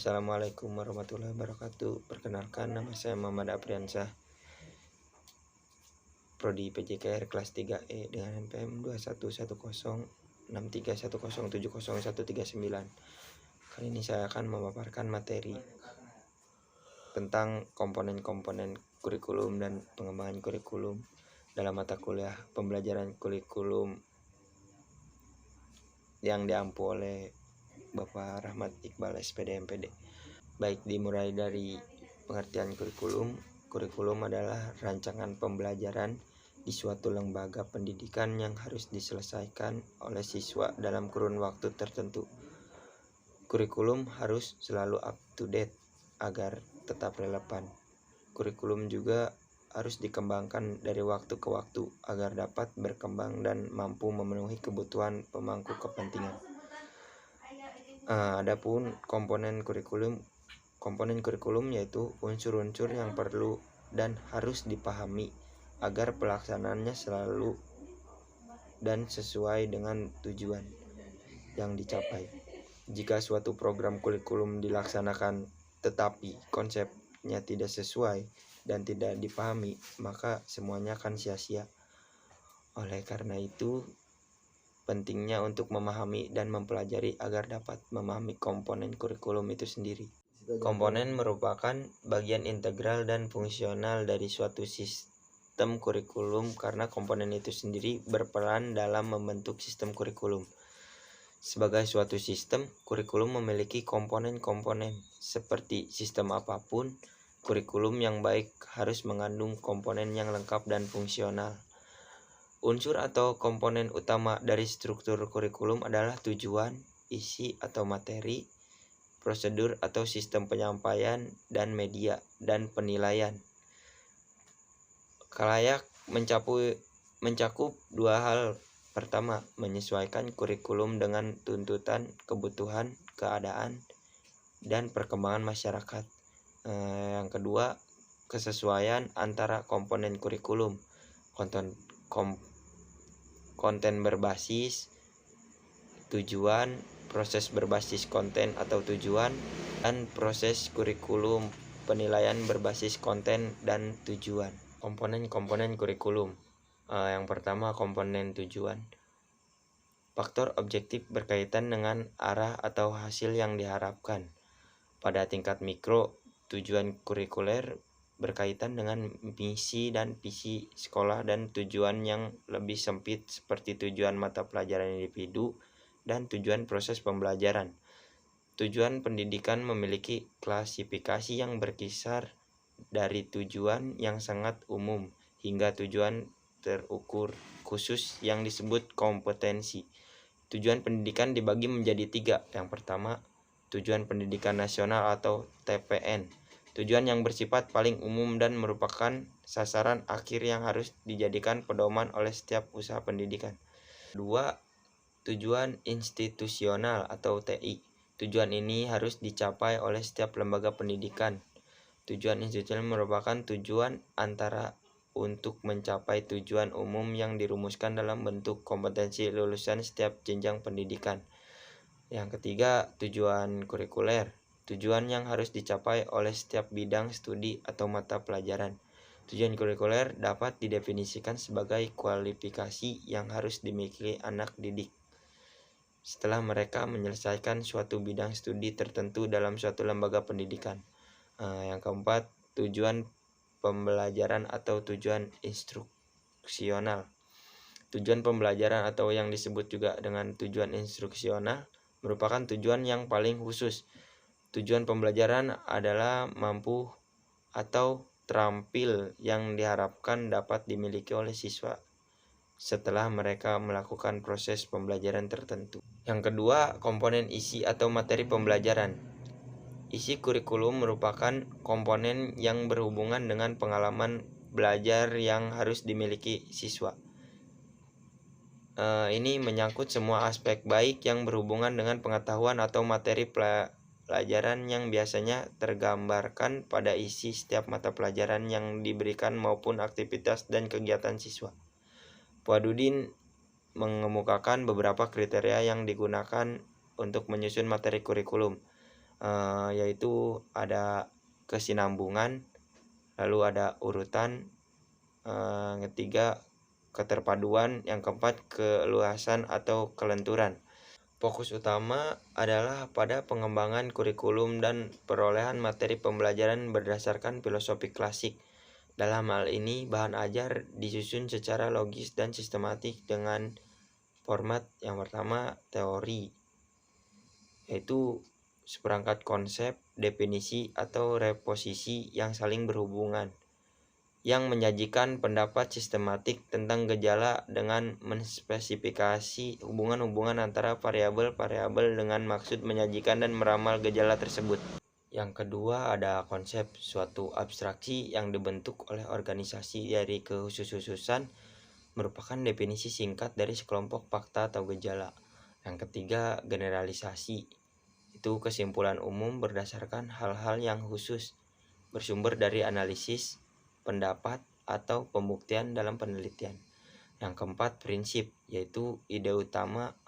Assalamualaikum warahmatullahi wabarakatuh. Perkenalkan, nama saya Muhammad Apriansyah, Prodi PJKR kelas 3E dengan NPM 21106310700139. Kali ini saya akan memaparkan materi tentang komponen-komponen kurikulum dan pengembangan kurikulum dalam mata kuliah pembelajaran kurikulum yang diampu oleh Bapak Rahmat Iqbal SPD MPD. Baik, dimulai dari pengertian kurikulum. Kurikulum adalah rancangan pembelajaran di suatu lembaga pendidikan yang harus diselesaikan oleh siswa dalam kurun waktu tertentu. Kurikulum harus selalu up to date agar tetap relevan. Kurikulum juga harus dikembangkan dari waktu ke waktu agar dapat berkembang dan mampu memenuhi kebutuhan pemangku kepentingan. Adapun komponen kurikulum yaitu unsur-unsur yang perlu dan harus dipahami agar pelaksanaannya selalu dan sesuai dengan tujuan yang dicapai. Jika suatu program kurikulum dilaksanakan tetapi konsepnya tidak sesuai dan tidak dipahami, maka semuanya akan sia-sia. Oleh karena itu, pentingnya untuk memahami dan mempelajari agar dapat memahami komponen kurikulum itu sendiri. Komponen merupakan bagian integral dan fungsional dari suatu sistem kurikulum karena komponen itu sendiri berperan dalam membentuk sistem kurikulum. Sebagai suatu sistem, kurikulum memiliki komponen-komponen. Seperti sistem apapun, kurikulum yang baik harus mengandung komponen yang lengkap dan fungsional. Unsur atau komponen utama dari struktur kurikulum adalah tujuan, isi atau materi, prosedur atau sistem penyampaian, dan media dan penilaian. Kelayak mencakup dua hal. Pertama, menyesuaikan kurikulum dengan tuntutan, kebutuhan, keadaan, dan perkembangan masyarakat. Yang kedua, kesesuaian antara komponen kurikulum, konten berbasis tujuan, proses berbasis konten atau tujuan, dan proses kurikulum penilaian berbasis konten dan tujuan. Komponen kurikulum. Yang pertama, komponen tujuan. Faktor objektif berkaitan dengan arah atau hasil yang diharapkan. Pada tingkat mikro, tujuan kurikuler berkaitan dengan misi dan visi sekolah dan tujuan yang lebih sempit seperti tujuan mata pelajaran individu dan tujuan proses pembelajaran. Tujuan pendidikan memiliki klasifikasi yang berkisar dari tujuan yang sangat umum hingga tujuan terukur khusus yang disebut kompetensi. Tujuan pendidikan dibagi menjadi 3. Yang pertama, tujuan pendidikan nasional atau TPN. Tujuan yang bersifat paling umum dan merupakan sasaran akhir yang harus dijadikan pedoman oleh setiap usaha pendidikan. 2. Tujuan institusional atau TI. Tujuan ini harus dicapai oleh setiap lembaga pendidikan. Tujuan institusional merupakan tujuan antara untuk mencapai tujuan umum yang dirumuskan dalam bentuk kompetensi lulusan setiap jenjang pendidikan. Yang ketiga, tujuan kurikuler. Tujuan yang harus dicapai oleh setiap bidang studi atau mata pelajaran. Tujuan kurikuler dapat didefinisikan sebagai kualifikasi yang harus dimiliki anak didik setelah mereka menyelesaikan suatu bidang studi tertentu dalam suatu lembaga pendidikan. Yang keempat, tujuan pembelajaran atau tujuan instruksional. Tujuan pembelajaran atau yang disebut juga dengan tujuan instruksional merupakan tujuan yang paling khusus. Tujuan pembelajaran adalah mampu atau terampil yang diharapkan dapat dimiliki oleh siswa setelah mereka melakukan proses pembelajaran tertentu. Yang kedua, komponen isi atau materi pembelajaran. Isi kurikulum merupakan komponen yang berhubungan dengan pengalaman belajar yang harus dimiliki siswa. Ini menyangkut semua aspek baik yang berhubungan dengan pengetahuan atau materi pelajaran yang biasanya tergambarkan pada isi setiap mata pelajaran yang diberikan maupun aktivitas dan kegiatan siswa. Fuadudin mengemukakan beberapa kriteria yang digunakan untuk menyusun materi kurikulum. yaitu ada kesinambungan, lalu ada urutan, ketiga keterpaduan, yang keempat keluasan atau kelenturan. Fokus utama adalah pada pengembangan kurikulum dan perolehan materi pembelajaran berdasarkan filosofi klasik. Dalam hal ini, bahan ajar disusun secara logis dan sistematik dengan format yang pertama teori, yaitu seperangkat konsep, definisi, atau reposisi yang saling berhubungan, yang menyajikan pendapat sistematik tentang gejala dengan menspesifikasi hubungan-hubungan antara variabel-variabel dengan maksud menyajikan dan meramal gejala tersebut. Yang kedua ada konsep, suatu abstraksi yang dibentuk oleh organisasi dari kekhususan, merupakan definisi singkat dari sekelompok fakta atau gejala. Yang ketiga generalisasi, itu kesimpulan umum berdasarkan hal-hal yang khusus, bersumber dari analisis, pendapat, atau pembuktian dalam penelitian. Yang keempat prinsip, yaitu ide utama,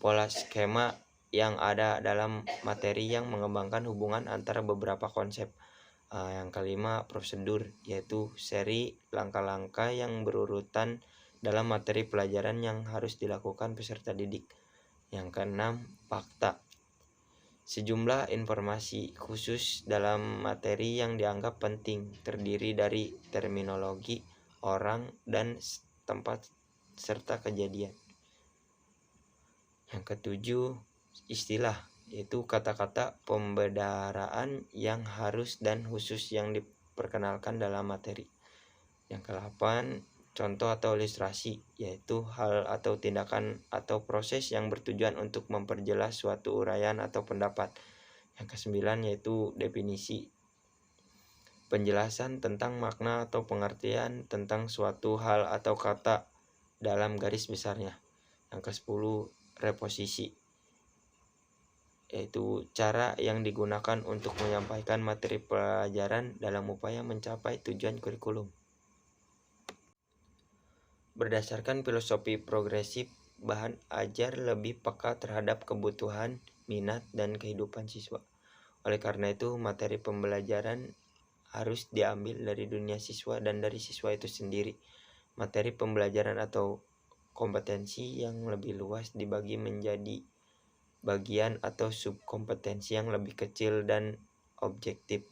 pola skema yang ada dalam materi yang mengembangkan hubungan antara beberapa konsep. Yang kelima prosedur, yaitu seri langkah-langkah yang berurutan dalam materi pelajaran yang harus dilakukan peserta didik. Yang keenam fakta, sejumlah informasi khusus dalam materi yang dianggap penting, terdiri dari terminologi, orang, dan tempat serta kejadian. Yang ketujuh istilah, yaitu kata-kata pembedaraan yang harus dan khusus yang diperkenalkan dalam materi. Yang kedelapan contoh atau ilustrasi, yaitu hal atau tindakan atau proses yang bertujuan untuk memperjelas suatu uraian atau pendapat. Yang kesembilan yaitu definisi, penjelasan tentang makna atau pengertian tentang suatu hal atau kata dalam garis besarnya. Yang kesepuluh reposisi, yaitu cara yang digunakan untuk menyampaikan materi pelajaran dalam upaya mencapai tujuan kurikulum. Berdasarkan filosofi progresif, bahan ajar lebih peka terhadap kebutuhan, minat, dan kehidupan siswa. Oleh karena itu, materi pembelajaran harus diambil dari dunia siswa dan dari siswa itu sendiri. Materi pembelajaran atau kompetensi yang lebih luas dibagi menjadi bagian atau subkompetensi yang lebih kecil dan objektif.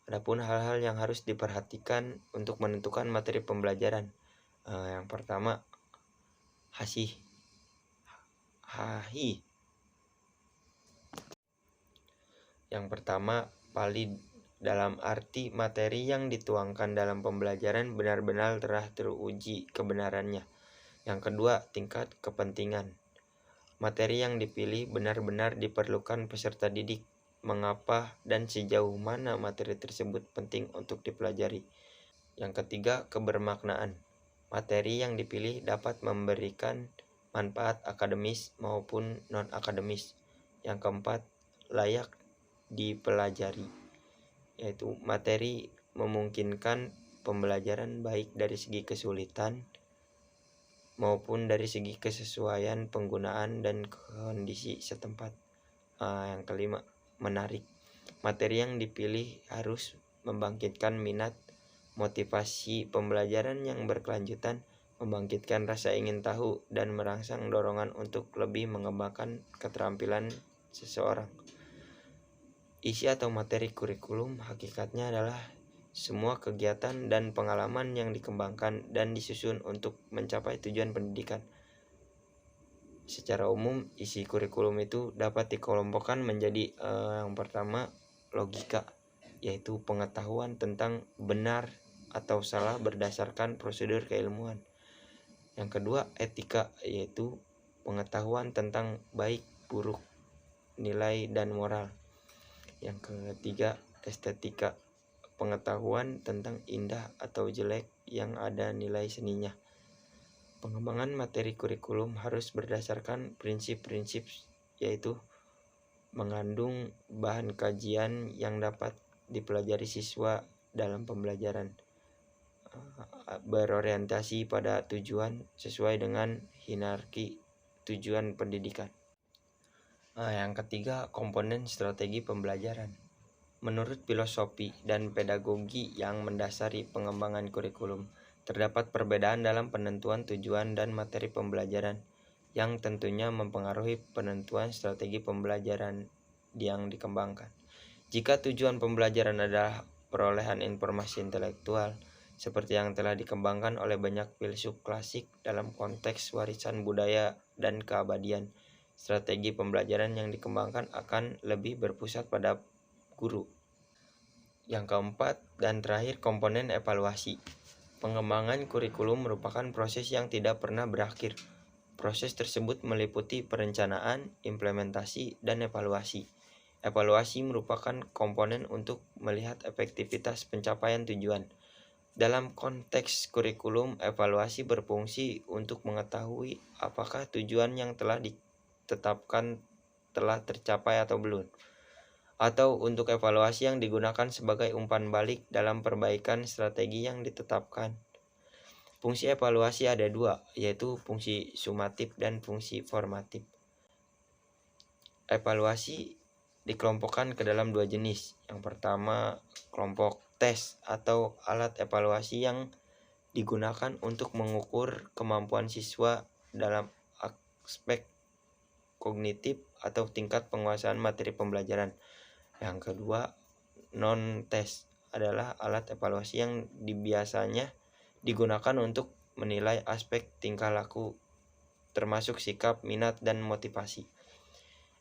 Adapun hal-hal yang harus diperhatikan untuk menentukan materi pembelajaran. Yang pertama, Yang pertama, valid, dalam arti materi yang dituangkan dalam pembelajaran benar-benar telah teruji kebenarannya. Yang kedua, tingkat kepentingan. Materi yang dipilih benar-benar diperlukan peserta didik. Mengapa dan sejauh mana materi tersebut penting untuk dipelajari. Yang ketiga, kebermaknaan. Materi yang dipilih dapat memberikan manfaat akademis maupun non-akademis. Yang keempat, layak dipelajari, yaitu materi memungkinkan pembelajaran baik dari segi kesulitan maupun dari segi kesesuaian penggunaan dan kondisi setempat. Yang kelima, menarik. Materi yang dipilih harus membangkitkan minat, motivasi pembelajaran yang berkelanjutan, membangkitkan rasa ingin tahu, dan merangsang dorongan untuk lebih mengembangkan keterampilan seseorang. Isi atau materi kurikulum hakikatnya adalah semua kegiatan dan pengalaman yang dikembangkan dan disusun untuk mencapai tujuan pendidikan. Secara umum, isi kurikulum itu dapat dikelompokkan menjadi yang pertama, logika, yaitu pengetahuan tentang benar atau salah berdasarkan prosedur keilmuan. Yang kedua, etika, yaitu pengetahuan tentang baik, buruk, nilai, dan moral. Yang ketiga, estetika, pengetahuan tentang indah atau jelek yang ada nilai seninya. Pengembangan materi kurikulum harus berdasarkan prinsip-prinsip, yaitu mengandung bahan kajian yang dapat dipelajari siswa dalam pembelajaran, berorientasi pada tujuan sesuai dengan hierarki tujuan pendidikan. Yang ketiga, komponen strategi pembelajaran. Menurut filosofi dan pedagogi yang mendasari pengembangan kurikulum, terdapat perbedaan dalam penentuan tujuan dan materi pembelajaran yang tentunya mempengaruhi penentuan strategi pembelajaran yang dikembangkan. Jika tujuan pembelajaran adalah perolehan informasi intelektual, seperti yang telah dikembangkan oleh banyak filsuf klasik dalam konteks warisan budaya dan keabadian, strategi pembelajaran yang dikembangkan akan lebih berpusat pada guru. Yang keempat dan terakhir, komponen evaluasi. Pengembangan kurikulum merupakan proses yang tidak pernah berakhir. Proses tersebut meliputi perencanaan, implementasi, dan evaluasi. Evaluasi merupakan komponen untuk melihat efektivitas pencapaian tujuan. Dalam konteks kurikulum, evaluasi berfungsi untuk mengetahui apakah tujuan yang telah ditetapkan telah tercapai atau belum, atau untuk evaluasi yang digunakan sebagai umpan balik dalam perbaikan strategi yang ditetapkan. Fungsi evaluasi ada dua, yaitu fungsi sumatif dan fungsi formatif. Evaluasi dikelompokkan ke dalam dua jenis. Yang pertama, kelompok tes atau alat evaluasi yang digunakan untuk mengukur kemampuan siswa dalam aspek kognitif atau tingkat penguasaan materi pembelajaran. Yang kedua, non-tes adalah alat evaluasi yang biasanya digunakan untuk menilai aspek tingkah laku termasuk sikap, minat, dan motivasi.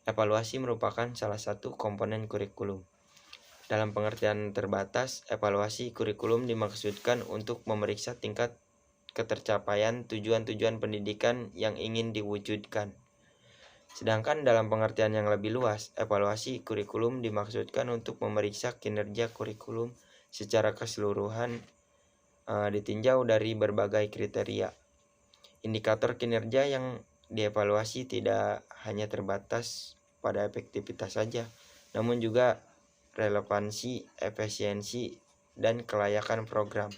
Evaluasi merupakan salah satu komponen kurikulum. Dalam pengertian terbatas, evaluasi kurikulum dimaksudkan untuk memeriksa tingkat ketercapaian tujuan-tujuan pendidikan yang ingin diwujudkan. Sedangkan dalam pengertian yang lebih luas, evaluasi kurikulum dimaksudkan untuk memeriksa kinerja kurikulum secara keseluruhan ditinjau dari berbagai kriteria. Indikator kinerja yang dievaluasi tidak hanya terbatas pada efektivitas saja, namun juga relevansi, efisiensi, dan kelayakan program.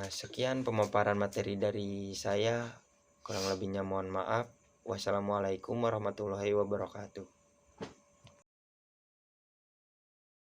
Sekian pemaparan materi dari saya. Kurang lebihnya mohon maaf. Wassalamualaikum warahmatullahi wabarakatuh.